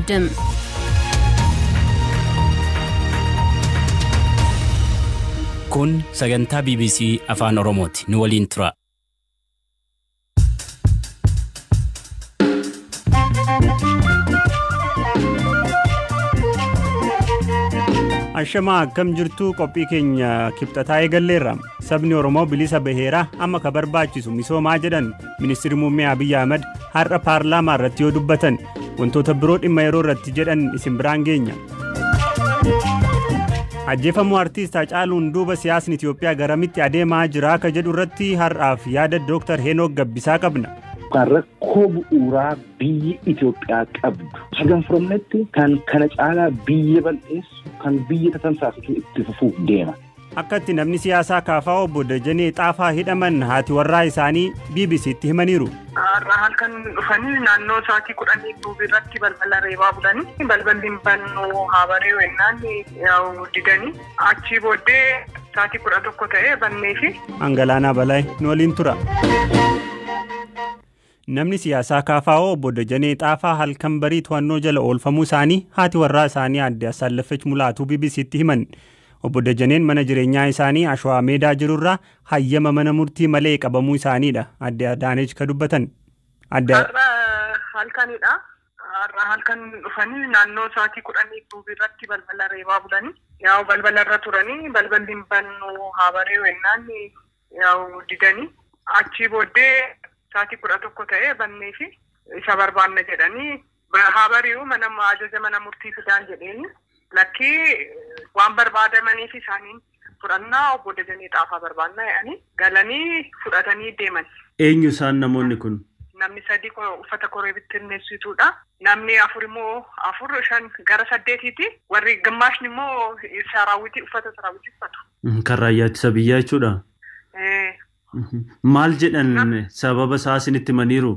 2020. Kun sagantaa BBC Afaan Oromooti. Nu waliin tura. Ashama akkam jirtu qophii keenya kibxataa eegalleerra. Sabni Oromoo bilisa baheera amma ka barbaachisu misoomaa jedhan Ministeerri Muummee Abiy Ahmed har'a paarlaamaa irratti yoo dubbatan wantoota biroo dhimma yeroo irratti jedhan isin biraan geenya. Ajjeefamuu artiist Hacaaluun duuba siyaasni Itoophiyaa garamitti adeemaa jira ka jedhu irratti har'aaf yaada Dr. Henook Gabbisaa qabna. Rakkoo bu'uuraa biyyi Itoophiyaa qabdu hagan furomnetti kan kana caalaa biyya bal'eessu kan biyya tatamsaasitu itti fufuuf deema. Akkatti namni siyaasaa kaafaa obbo Dajanee Xaafaa hidhaman haati warraa isaanii BBC'tti himaniiru. Halkan dhufanii naannoo sa'aatii 10 irratti balbala reebaa bulanii balballi bannoo habaree wennaan didanii achii booddee sa'aatii 11 ta'ee banneefi. Angalaanaa Balaay nu waliin tura. Namni siyaasaa kaafaa obbo Dajanee Xaafaa halkan barii to'annoo jala oolfamuu isaanii haati warraa isaanii Aadde Asaalafech Mulaatu BBC'tti himan. Obbo Dajaneen mana jireenyaa isaanii Ashwaa Meedaa jirurraa hayyama mana murtii malee qabamuu isaaniidha. Aadde Adaaneech ka dubbatan. Halkanidha. Halkan dhufanii naannoo sa'aatii 10 irratti balbala reebaa bulanii balbala irra turanii balballi bannoo habaree wennaan didanii achii booddee sa'aatii 11 ta'ee banneefi isa barbaanna jedhanii habarii'uu ajaja mana murtii fidaan jedheeni lakkii waan barbaadamaniif isaaniin fudhannaa obbo Dajanee Xaafaa barbaannaa jedhanii galanii fudhatanii deeman. Eenyu isaan namoonni kun? Namni 3 uffata koree bittinneessituudha. Namni 4 immoo 4-5 gara 8ti. Warri gammaashni immoo saraawwitii uffata saraawwitii uffatu. Kan raayyaa ittisa biyyaa jechuudha. Maal jedhan sababa isaa isinitti himaniiru?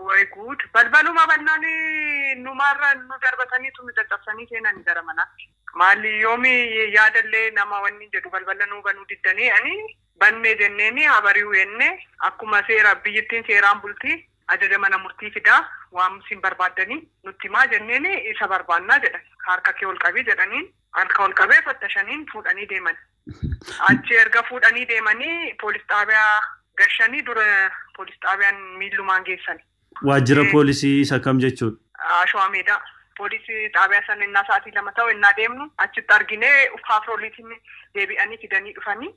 Way good. Balbaluma bannanii numarra nu darbataniitu nu caccabsanii seenanii gara manaatti. Maali yoomi yaadallee nama wanni jedhu balbala nu banuu diddanii ani bannee jenneeni habarii'uu jennee akkuma seera biyyattiin seeraan bultii ajaja mana murtii fidaa waan isin barbaaddanii nutti himaa jenneeni isa barbaannaa jedhan. Harka kee ol qabii jedhaniin harka ol qabee fattashaniin fuudhanii deeman. Achi erga fuudhanii deemanii poolis xaabiyaa gashanii dura poolis xaabiyaan miillumaan geessan. Waajjira poolisii isa kam jechuudha? Ashwaa Meedaa. Poolisii xaabiyaa san innaa sa'aatii 2 ta'u innaa deemnu achitti arginee patrooliitiin deebi'anii fidanii dhufanii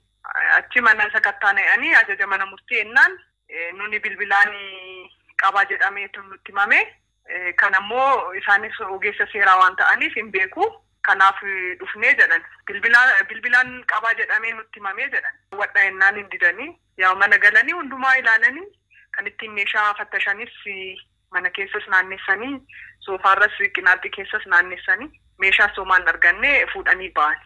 achi mana sakattaana'anii ajaja mana murtii ennaan nuni bilbilaan qabaa jedhamee nutti himame kan ammoo isaanis ogeessa seeraa waan ta'aniif hin beeku. Kanaaf dhufnee jedhan bilbilaan qabaa jedhamee nutti himamee jedhan wadha ennaan hin didanii mana galanii hundumaa ilaalanii kan ittiin meeshaa fattashanis mana keessas naannessanii soofaarras qinaatti keessas naannessanii meeshaa soomaan argannee fuudhanii ba'an.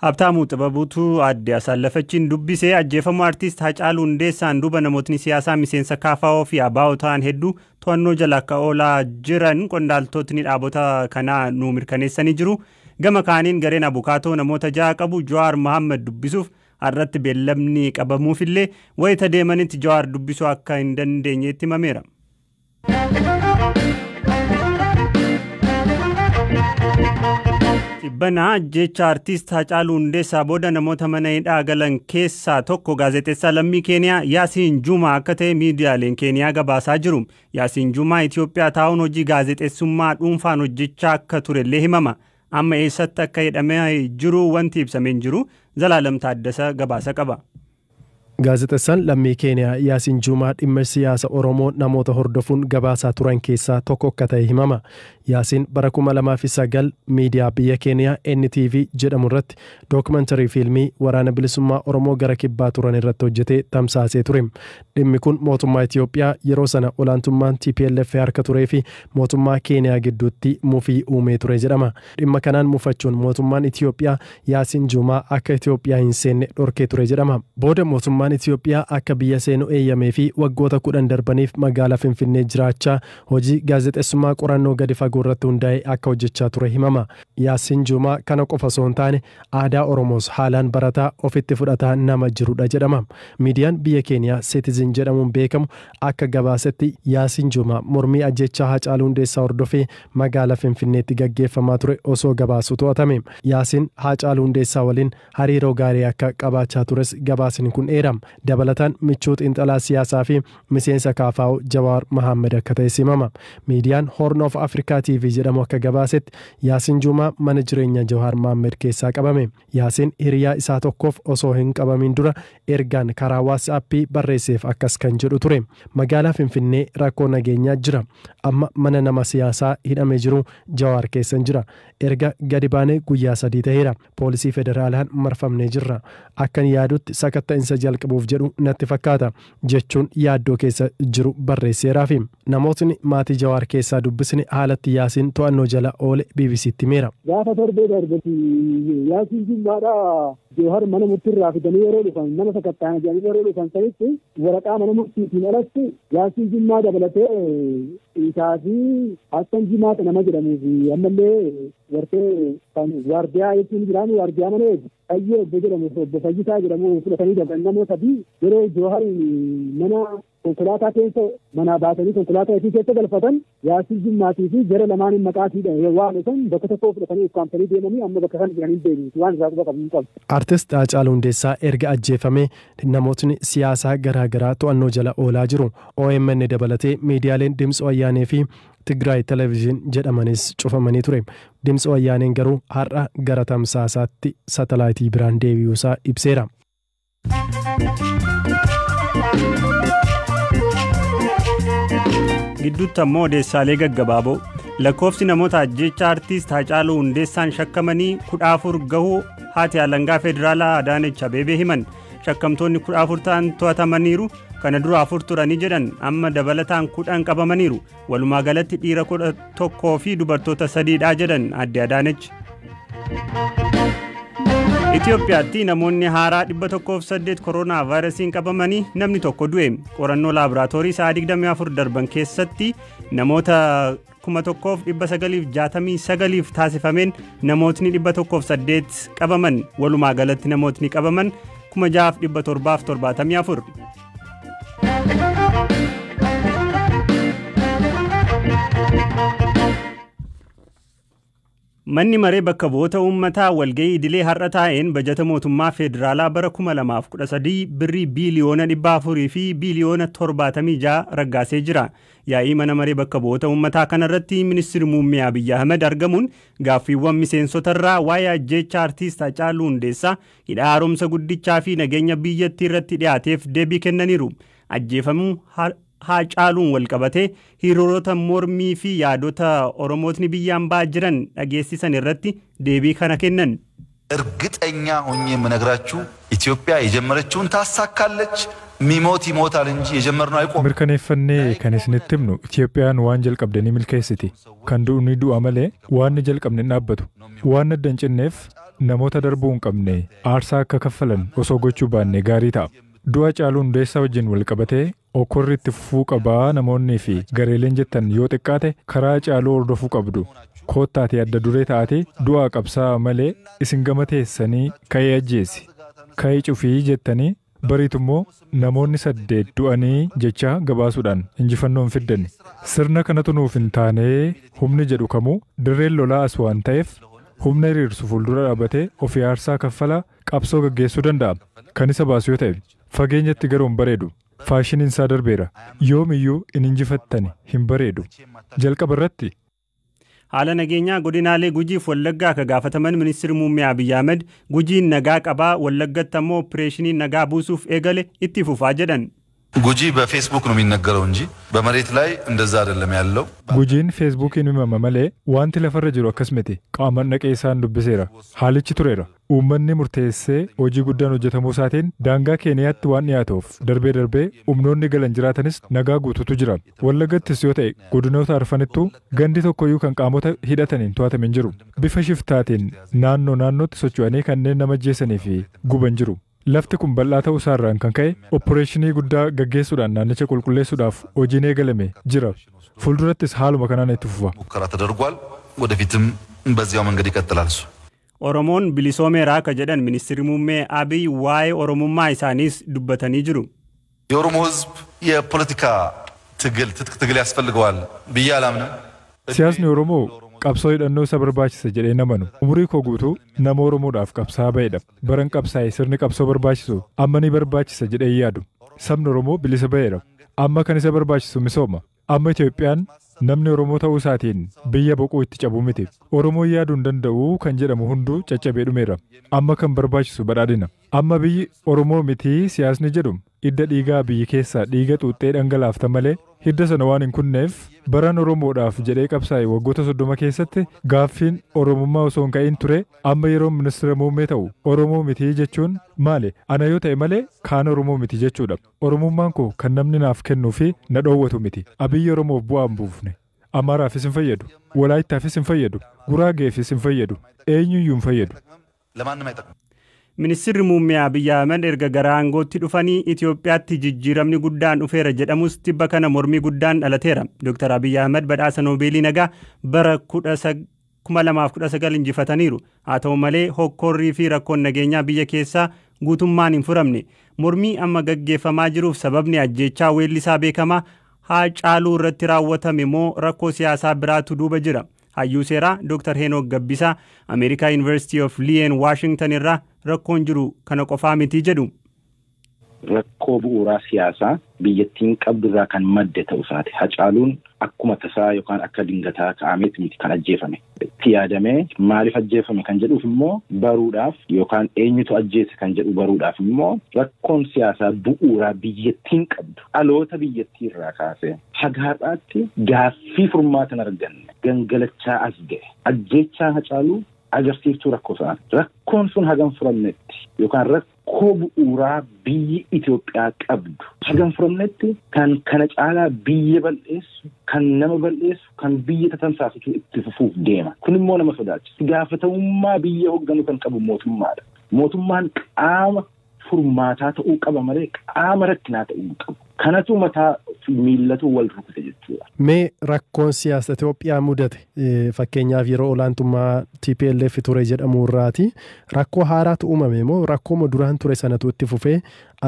Habtaamuu Xibabuutu Aadde Asaalafechiin dubbisee ajjeefamuu artiist Hacaaluu Hundeessaan duuba namootni siyaasaa miseensa KFO fi ABO ta'an hedduu to'annoo jala akka oolaa jiran qondaaltotni dhaabota kanaa nu mirkaneessanii jiru. Gama kaaniin gareen abukaatoo namoota 6 qabu Jawaar Mohaammed dubbisuuf har'atti beellamni qabamuufillee wayita deemanitti Jawaar dubbisuu akka hin dandeenyeetti himameera. Tibbana jecha artiist Hacaaluu Hundeessaa booda namoota mana hidhaa galan keessaa tokko gaazexeessaa lammii Keeniyaa Yaasiin Jumaa akka ta'e miidiyaaleen Keeniyaa gabaasaa jiru. Yaasiin Jumaa Itoophiyaa taa'uun hojii gaazexeessummaa dhuunfaan hojjechaa akka turellee himama. Amma eessatti akka hidhamee jiru wanti ibsamee hin jiru. Zalaalam Taaddasa gabaasa qaba. Gaazexeessaan lammii Keeniyaa Yaasiin Jumaa dhimma siyaasa Oromoo namoota hordofuun gabaasaa turan keessaa tokko akka ta'e himama. Yaasiin bara 2009 miidiyaa biyya Keeniyaa NTV jedhamu irratti dookumentarii fiilmii waraana bilisummaa Oromoo gara kibbaa turan irratti hojjetee tamsaasee ture. Dhimmi kun mootummaa Itoophiyaa yeroo sana olaantummaan TPLF harka turee fi mootummaa Keeniyaa gidduutti mufii uumee ture jedhama. Dhimma kanaan mufachuun mootummaan Itoophiyaa Yaasiin Jumaa akka Itoophiyaa hin seenne dhorkee ture jedhama. Booda mootummaan mootummaan Itoophiyaa akka biyya seenuu eeyyamee fi waggoota 10 darbaniif magaalaa Finfinnee jiraachaa hojii gaazexeessummaa qorannoo gadi fagoo irratti hundaa'ee akka hojjechaa ture himama. Yaasiin Juumaa kana qofa osoo hin taane aadaa Oromoos haalaan barataa ofitti fudhataa nama jirudha jedhama. Miidiyaan biyya Keeniyaa Citizen jedhamuun beekamu akka gabaasetti Yaasiin Juumaa mormii ajjechaa Haacaaluu Hundeessaa hordofee magaalaa Finfinneetti gaggeeffamaa ture osoo gabaasu to'atame. Yaasiin Haacaaluu Hundeessaa waliin hariiroo gaarii akka qabaachaa tures gabaasni kun eerama. Dabalataan michuu xiinxalaa siyaasaa fi miseensa KFO Jawaar Mohaammed akka ta'e himama. Miidiyaan Horn of Africa TV jedhamu akka gabaasetti Yaasiin Juumaa mana jireenyaa Jawaar Mohaammed keessaa qabame. Yaasiin hiriyaa isaa tokkoof osoo hin qabamin dura ergaan karaa WhatsAppii barreesseef akkas kan jedhu ture. Magaalaa Finfinnee rakkoo nageenyaa jira. Amma mana nama siyaasaa hidhamee jiru Jawaar keessan jira. Erga gadi baanee guyyaa 3 ta'eera. Poolisii federaalaan marfamnee jirra. Akkan yaadutti sakatta'insa jalqabuuf jedhu natti fakkaata jechuun yaaddoo keessa jiru barreesseeraafi. Namootni maatii Jawaar keessaa dubbisni haalatti Yaasiin to'annoo jala oole BBC'tti himeera. Gaafa torbee darbati Yaasiin Jummaadha Jawar mana murtiirraa fidanii yeroo dhufan nama sakatta'an jedhanii yeroo dhufan sanitti waraqaa mana murtiitiin alatti Yaasiin Jummaa dabalatee isaa fi Hassan Jimaata nama jedhamuufi ammallee wartee kan waardiyaa jechuun jiraanu waardiyaa mana eegu Fayyee obbo jedhamu obbo Fayyisaa jedhamu fudhatanii dabalan namoota fi yeroo Jawar mana konkolaataa keessa manaa baasanii konkolaataa isii keessa galfatan Yaasiin Jummaatii fi jara lamaaniin maqaatiidha waan isaan bakka tokko fudhatanii ukkaamsanii deemanii amma bakka kan jiranii deemu waan irraa quba qabu qabu. Artist Haacaaluu Hundeessaa erga ajjeefamee namootni siyaasaa garaagaraa to'annoo jala oolaa jiru. OMN dabalatee miidiyaaleen Dimtsi Wayyaanee fi Tigraay Televizyinii jedhamanis cufamanii ture. Dimtsi Wayyaaneen garuu har'a gara tamsaasaatti satalaayitii biraan deebi'uusaa ibseera. Gidduutti ammoo odeessaalee gaggabaaboo lakkoofsi namoota ajjeechaa artiist Haacaaluu Hundeessaan shakkamanii 14 gahuu haati alangaa federaalaa Adaanech Abeebee himan. Shakkamtoonni 14 ta'an to'atamaniiru. Kana dura 4 turanii jedhan amma dabalataan 10 qabamaniiru. Walumaa galatti dhiira 11 fi dubartoota 3dha jedhan adde Adaanech. Itoophiyaatti namoonni haaraa 108 koronaa vaayirasiin qabamanii namni tokko du'e. Qorannoo laaboraatoorii sa'a 24 darban keessatti namoota 1969 taasifameen namootni 108 qabaman. Walumaa galatti namootni qabaman 6774. Manni maree bakka bu'oota uummataa walga'ii idilee har'a taa'een bajata mootummaa federaalaa bara 2013 birrii biiliyoona 400 fi biiliyoona 76 raggaasee jira. Yaa'ii mana maree bakka bu'oota uummataa kanarratti ministeerri muummee Abiyyi Ahmed argamuun gaaffiiwwan miseensotarraa waa'ee ajjeechaa artiist Haacaaluu Hundeessaa hidha haaromsa guddichaa fi nageenya biyyattii irratti dhiyaateef deebii kennaniiru. Ajjeefamuu Haacaaluun walqabatee hiriirota mormii fi yaadota Oromootni biyyaan ba'aa jiran dhageessisan irratti deebii kana kennan. እርግጠኛ ሆኜ የምነግራችሁ ኢትዮጵያ የጀመረችውን ታሳካለች ሚሞት ይሞታል እንጂ የጀመርነው አይቆም mirkaneeffannee kan isinitti himnu Itoophiyaan waan jalqabdanii milkeessiti kan du'u du'a malee waan jalqabne dhaabbatu waan adda hin cinneef namoota darbuu hin qabne aarsaa akka kaffalan osoo gochuu baanne gaarii ta'a. Du'a Haacaaluu Hundeessaa wajjin walqabatee okorri itti fufuu qabaa namoonni fi gareeleen jettan yoo xiqqaate karaa Haacaaluu hordofuu qabdu. Koottaatee adda duree taatee du'aa qabsaa malee isin gama teessanii ka'ee ajjeesi. Ka'ee cufii jettanii bariitummoo namoonni 8 du'anii jecha gabaasuudhaan injifannoo hin fiddanne. Sirna kanatu nuuf hin taanee humni jedhu kamuu dirreen lolaa as waan ta'eef humna hiriirsu fuuldura dhaabbatee ofii aarsaa kaffalaa qabsoo gaggeessuu danda'a. Kan isa baasu yoo ta'e fageenyatti garuu hin bareedu. Faashiniin isaa darbeera. Yoomiyyuu in injifattani hin bareedu. Jalqaba irratti haala nageenyaa godinaalee Gujiif Wallaggaa akka gaafataman ministeerri muummee Abiyyi Ahmed Gujiin nagaa qabaa Wallaggatti ammoo opereeshinii nagaa buusuuf eegale itti fufaa jedhan. ጉጂ በፌስቡክ ነው የሚነገረው እንጂ በመሬት ላይ እንደዛ አይደለም ያለው ጉጂን ፌስቡክን መመመለ ዋንቲ ለፈረጅሩ አከስመቲ ቃመን ነቀይሳን ዱብሴራ ሐልቺ ቱሬራ ኡመኒ ሙርቴሴ ሆጂ ጉዳን ሆጀተሙ ሳቴን ዳንጋ ኬንያት ዋን ያቶፍ ደርቤ ደርቤ ኡምኖኒ ገለንጅራተንስ ነጋ ጉቱቱ ጅራ ወለገት ሲዮተ ጉድኖታ አርፈንቱ ገንዲ ቶኮዩ ከን ቃሞተ ሂደተኒን ቷተምን ጅሩ ቢፈሽፍታቴን ናኖ ሶቹአኔ ከነ ነመጀሰኔ ፊ ጉበንጅሩ Lafti kun bal'aa ta'uu isaarraan kan ka'e opporeeshinii guddaa gaggeessuudhaan naannicha qulqulleessuudhaaf hojiin eegalame jira. Fuuldurattis haaluma kanaan itti fufa. ሙከራ ተደርጓል። ወደፊትም በዚያው መንገድ ይቀጥላል። Oromoon bilisoomeeraa akka jedhan ministeerri muummee Abiy waa'ee Oromummaa isaaniis dubbatanii jiru. የኦሮሞ ህዝብ የፖለቲካ ትጥቅ ትግል ያስፈልገዋል ብዬ አላምንም። Siyaasni Oromoo qabsoo hidhannoo isa barbaachisa jedhee namanu. Umurii koo guutuu nama Oromoodhaaf qabsaa ba'edha. Baran qabsaa'e sirni qabsoo barbaachisu amma ni barbaachisa jedhee yaadu. Sabni Oromoo bilisa ba'eera. Amma kan isa barbaachisu misooma. Amma Itoophiyaan namni Oromoo ta'uu isaatiin biyya boquu itti cabu miti. Oromoo yaaduu hin danda'u kan jedhamu hunduu caccabee dhumeera. Amma kan barbaachisu badhaadhina. Amma biyyi Oromoo miti siyaasni jedhu hidda dhiigaa biyyi keessaa dhiiga xuuxxee dhangalaafta malee hidda sana waan hin kunneef baran Oromoodhaaf jedhee qabsaa'e waggoota 30 keessatti gaaffiin Oromummaa osoo hin ka'in ture. Amma yeroo ministeera muummee ta'u Oromoo miti jechuun maali? Ana yoo ta'e malee kaan Oromoo miti jechuudha. Oromummaan koo kan namni naaf kennuu fi na dhoowwatu miti. Abiyyi Oromoof bu'aa hin buufne. Amaaraafis hin fayyadu. Walaayittaafis hin fayyadu. Guraageefis hin fayyadu. Eenyuyyuu hin fayyadu. Ministeerri muummee Abiy Ahmed erga gara aangootti dhufanii Itoophiyaatti jijjiiramni guddaan dhufeera jedhamus tibba kana mormii guddaan dhalateera. Dr. Abiy Ahmed badhaasa Noobeelii nagaa bara 2019 injifataniiru. Haa ta'u malee hokkorrii fi rakkoon nageenyaa biyya keessaa guutummaan hin furamne. Mormii amma gaggeeffamaa jiruuf sababni ajjeechaa weellisaa beekamaa Haacaaluu irratti raawwatame moo rakkoo siyaasaa biraatu duuba jira. Hayyuu seeraa Dr. Henook Gabbisaa America University of Lyon Washington irraa rakkoon jiru kana qofaa miti jedhu. Rakkoo bu'uuraa siyaasaa biyyattiin qabdu irraa kan madde ta'uu isaati. Haacaaluun akkuma tasaa yookaan akka dingataa ka'ameeti miti kan ajjeefame. Itti yaadamee maaliif ajjeefame kan jedhuuf immoo baruudhaaf yookaan eenyutu ajjeese kan jedhu baruudhaaf immoo rakkoon siyaasaa bu'uuraa biyyattiin qabdu dhaloota biyyattii irraa kaasee haga har'aatti gaaffii furmaata hin arganne gangalachaa as ga'e. Ajjeechaa Haacaaluu agarsiiftuu rakkoo isaati. Rakkoon sun hagam furamnetti yookaan rakkoo bu'uuraa biyyi Itoophiyaa qabdu hagam furamnetti kan kana caalaa biyya bal'eessu kan nama bal'eessu kan biyya tatamsaasisu itti fufuuf deema. Kun immoo nama sodaachisa. Gaafatamummaa biyya hoogganu kan qabu mootummaadha. Mootummaan qaama furmaataa ta'uu qaba malee qaama rakkinaa ta'uu hin qabu. Kanatu mataa miillatu wal rukute jechuudha. Mee rakkoon siyaasa Itoophiyaa mudate fakkeenyaaf yeroo olaantummaa TPLF ture jedhamu irraati rakkoo haaraatu uumame moo rakkoo duraan ture sanatu itti fufee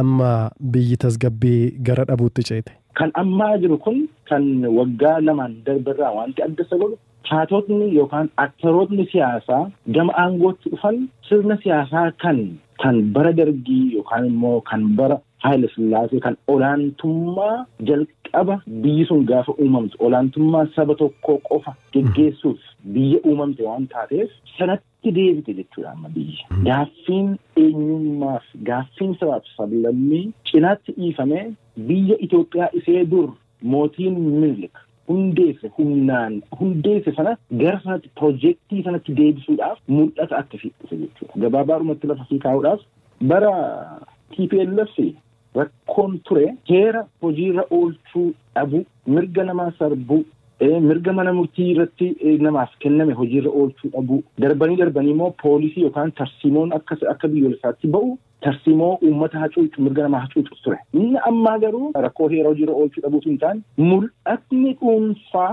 amma biyyi tasgabbii gara dhabuutti ceete? Kan ammaa jiru kun kan waggaa lamaan darbarraa wanti adda isa godhu taatotni yookaan aktarootni siyaasaa gama aangootti dhufan sirna siyaasaa kan bara dargii yookaan immoo kan bara Haile Sillaasee kan olaantummaa jalqaba biyyi sun gaafa uumamte olaantummaa saba tokkoo qofa geggeessuuf biyya uumamte waan taateef sanatti deebite jechuudha amma biyyi. Gaaffiin eenyummaaf gaaffiin sabaaf sablammii cinaatti dhiifamee biyya Itoophiyaa isee dur mootiin Minilik hundeesse sana gara sanatti piroojeektii sanatti deebisuudhaaf mul'ata akka fidhise jechuudha. Gabaabaadhumatti lafa fi kaa'uudhaaf bara TPLF rakkoon ture heera hojiirra oolchuu dhabu mirga namaa sarbuu mirga mana murtii irratti namaaf kenname hojiirra oolchuu dhabu darbanii immoo poolisii yookaan tarsiimoon akka biyyoolessaatti ba'u tarsiimoo uummata hacuucu mirga namaa hacuucu ture. Inni ammaa garuu rakkoo heera hojiirra oolchuu dhabuuf hin taane mul'atni dhuunfaa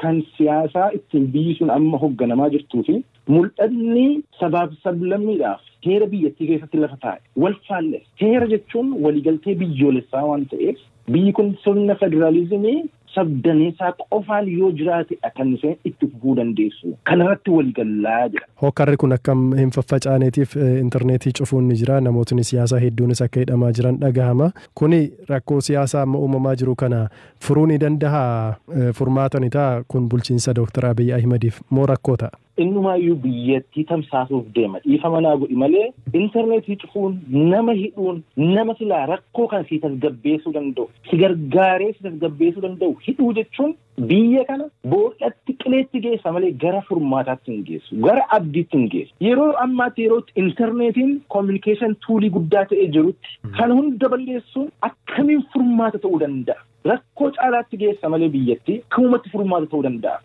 kan siyaasaa ittiin biyyi sun amma hoogganamaa jirtuu fi mul'atni sabaaf sablammiidhaaf heera biyyattii keessatti lafa taa'e wal faalleessa. Heera jechuun waliigaltee biyyoolessaa waan ta'eef biyyi kun sirna federaalizimii sabdaneessaa qofaan yoo jiraate kan isheen itti fufuu dandeessu. Kanarratti waliigallaa jira. Hokkarri kun akkam hin faffacaaneetiif intarneetii cufuun ni jira. Namootni siyaasaa hedduunis akka hidhamaa jiran dhagahama. Kuni rakkoo siyaasaa amma uumamaa jiru kana furuu ni danda'a furmaatani ta'a kun bulchiinsa Dr. Abiy Ahmediif moo rakkoo ta'a? Innumaayyuu biyyattii tamsaasuuf deema. Dhiifama naa godhi malee intarneetii cufuun nama hidhuun nama silaa rakkoo kan si tasgabbeessuu danda'u si gargaaree si tasgabbeessuu danda'u hidhuu jechuun biyya kana boodhatti qileetti geessa malee gara furmaataatti hin geessu gara abdiitti hin geessu. Yeroo ammaatti yerootti intarneetiin communication tuulii guddaa ta'ee jirutti kan hunda balleessuun akkamiin furmaata ta'uu danda'a? Rakkoo caalaatti geessa malee biyyattii kamumatti furmaata ta'uu danda'a?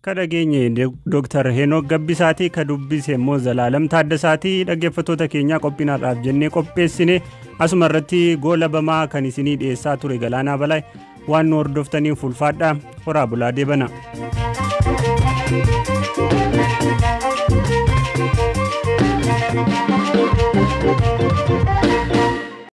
kadhageenye Dr. Henook Gabbisaati ka dubbise immoo Zalaalam Taaddasaati dhaggeeffattoota keenya qophiinaadhaaf jennee qopheessine asuma irratti goola bamaa kan isinii dhiyeessaa ture Galaanaa Balaa waan nu hordoftaniif ulfaadhaa horaa bulaa deebana.